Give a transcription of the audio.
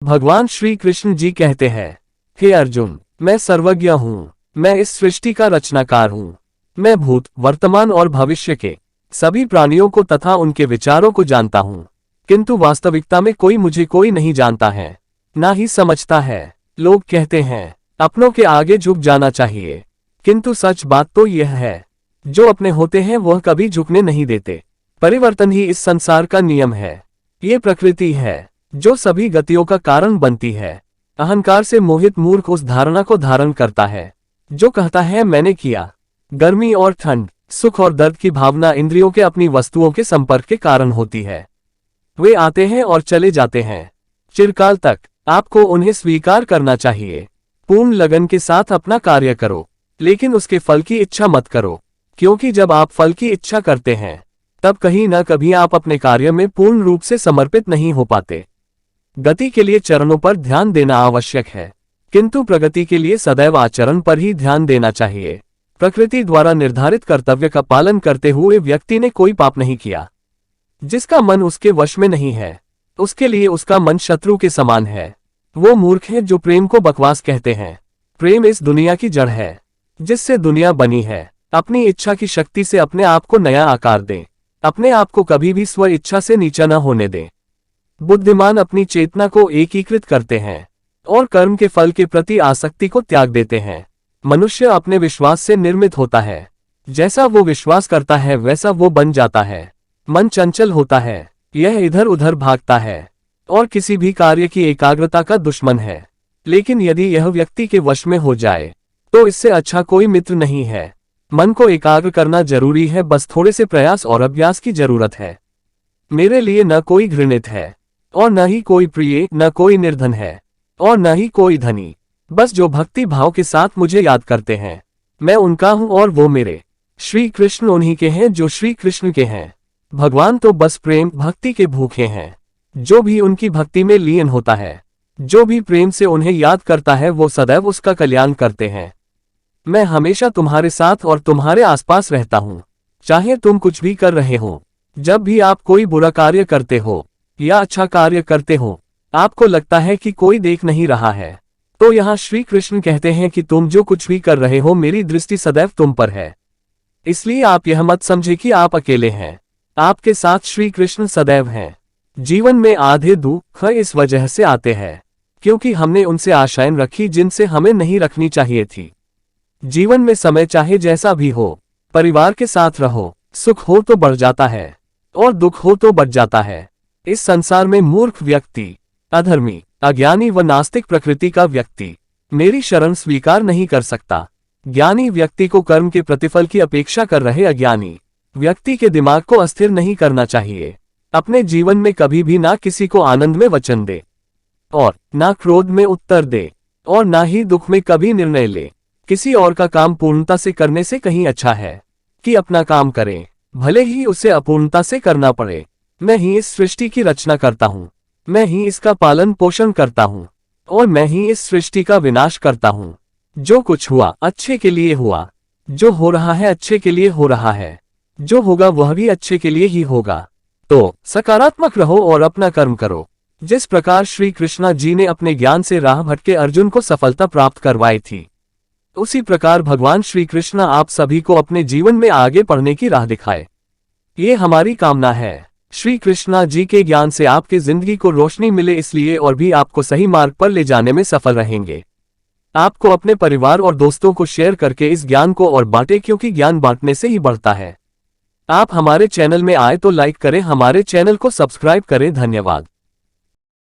भगवान श्री कृष्ण जी कहते हैं, हे अर्जुन, मैं सर्वज्ञ हूँ, मैं इस सृष्टि का रचनाकार हूँ। मैं भूत, वर्तमान और भविष्य के सभी प्राणियों को तथा उनके विचारों को जानता हूँ, किंतु वास्तविकता में कोई मुझे नहीं जानता है, ना ही समझता है। लोग कहते हैं अपनों के आगे झुक जाना चाहिए, किंतु सच बात तो यह है, जो अपने होते हैं वह कभी झुकने नहीं देते। परिवर्तन ही इस संसार का नियम है। ये प्रकृति है जो सभी गतियों का कारण बनती है। अहंकार से मोहित मूर्ख उस धारणा को धारण करता है जो कहता है मैंने किया। गर्मी और ठंड, सुख और दर्द की भावना इंद्रियों के अपनी वस्तुओं के संपर्क के कारण होती है। वे आते हैं और चले जाते हैं, चिरकाल तक आपको उन्हें स्वीकार करना चाहिए। पूर्ण लगन के साथ अपना कार्य करो, लेकिन उसके फल की इच्छा मत करो, क्योंकि जब आप फल की इच्छा करते हैं तब कहीं न कभी आप अपने कार्य में पूर्ण रूप से समर्पित नहीं हो पाते। गति के लिए चरणों पर ध्यान देना आवश्यक है, किंतु प्रगति के लिए सदैव आचरण पर ही ध्यान देना चाहिए। प्रकृति द्वारा निर्धारित कर्तव्य का पालन करते हुए व्यक्ति ने कोई पाप नहीं किया। जिसका मन उसके वश में नहीं है, उसके लिए उसका मन शत्रु के समान है। वो मूर्ख है जो प्रेम को बकवास कहते हैं। प्रेम इस दुनिया की जड़ है जिससे दुनिया बनी है। अपनी इच्छा की शक्ति से अपने आप को नया आकार दें। अपने आप को कभी भी स्व इच्छा से नीचा न होने दें। बुद्धिमान अपनी चेतना को एकीकृत करते हैं और कर्म के फल के प्रति आसक्ति को त्याग देते हैं। मनुष्य अपने विश्वास से निर्मित होता है। जैसा वो विश्वास करता है वैसा वो बन जाता है। मन चंचल होता है, यह इधर उधर भागता है और किसी भी कार्य की एकाग्रता का दुश्मन है। लेकिन यदि यह व्यक्ति के वश में हो जाए तो इससे अच्छा कोई मित्र नहीं है। मन को एकाग्र करना जरूरी है, बस थोड़े से प्रयास और अभ्यास की जरूरत है। मेरे लिए न कोई घृणित है और न ही कोई प्रिय, न कोई निर्धन है और न ही कोई धनी। बस जो भक्ति भाव के साथ मुझे याद करते हैं, मैं उनका हूं और वो मेरे। श्री कृष्ण उन्हीं के हैं जो श्री कृष्ण के हैं। भगवान तो बस प्रेम भक्ति के भूखे हैं। जो भी उनकी भक्ति में लीन होता है, जो भी प्रेम से उन्हें याद करता है, वो सदैव उसका कल्याण करते हैं। मैं हमेशा तुम्हारे साथ और तुम्हारे आसपास रहता हूँ, चाहे तुम कुछ भी कर रहे हो। जब भी आप कोई बुरा कार्य करते हो या अच्छा कार्य करते हो, आपको लगता है कि कोई देख नहीं रहा है, तो यहाँ श्री कृष्ण कहते हैं कि तुम जो कुछ भी कर रहे हो, मेरी दृष्टि सदैव तुम पर है। इसलिए आप यह मत समझे कि आप अकेले हैं। आपके साथ श्री कृष्ण सदैव हैं। जीवन में आधे दुख इस वजह से आते हैं क्योंकि हमने उनसे आशाएं रखी जिनसे हमें नहीं रखनी चाहिए थी। जीवन में समय चाहे जैसा भी हो, परिवार के साथ रहो। सुख हो तो बढ़ जाता है और दुख हो तो बढ़ जाता है। इस संसार में मूर्ख व्यक्ति, अधर्मी, अज्ञानी व नास्तिक प्रकृति का व्यक्ति मेरी शरण स्वीकार नहीं कर सकता। ज्ञानी व्यक्ति को कर्म के प्रतिफल की अपेक्षा कर रहे अज्ञानी व्यक्ति के दिमाग को अस्थिर नहीं करना चाहिए। अपने जीवन में कभी भी ना किसी को आनंद में वचन दे और ना क्रोध में उत्तर दे और ना ही दुख में कभी निर्णय ले। किसी और का काम पूर्णता से करने से कहीं अच्छा है कि अपना काम करें, भले ही उसे अपूर्णता से करना पड़े। मैं ही इस सृष्टि की रचना करता हूँ, मैं ही इसका पालन पोषण करता हूँ और मैं ही इस सृष्टि का विनाश करता हूँ। जो कुछ हुआ अच्छे के लिए हुआ, जो हो रहा है अच्छे के लिए हो रहा है, जो होगा वह भी अच्छे के लिए ही होगा। तो सकारात्मक रहो और अपना कर्म करो। जिस प्रकार श्री कृष्णा जी ने अपने ज्ञान से राह भटके अर्जुन को सफलता प्राप्त करवाई थी, उसी प्रकार भगवान श्री कृष्ण आप सभी को अपने जीवन में आगे बढ़ने की राह दिखाए, ये हमारी कामना है। श्री कृष्णा जी के ज्ञान से आपकी जिंदगी को रोशनी मिले, इसलिए और भी आपको सही मार्ग पर ले जाने में सफल रहेंगे। आपको अपने परिवार और दोस्तों को शेयर करके इस ज्ञान को और बांटे, क्योंकि ज्ञान बांटने से ही बढ़ता है। आप हमारे चैनल में आए तो लाइक करें, हमारे चैनल को सब्सक्राइब करें। धन्यवाद।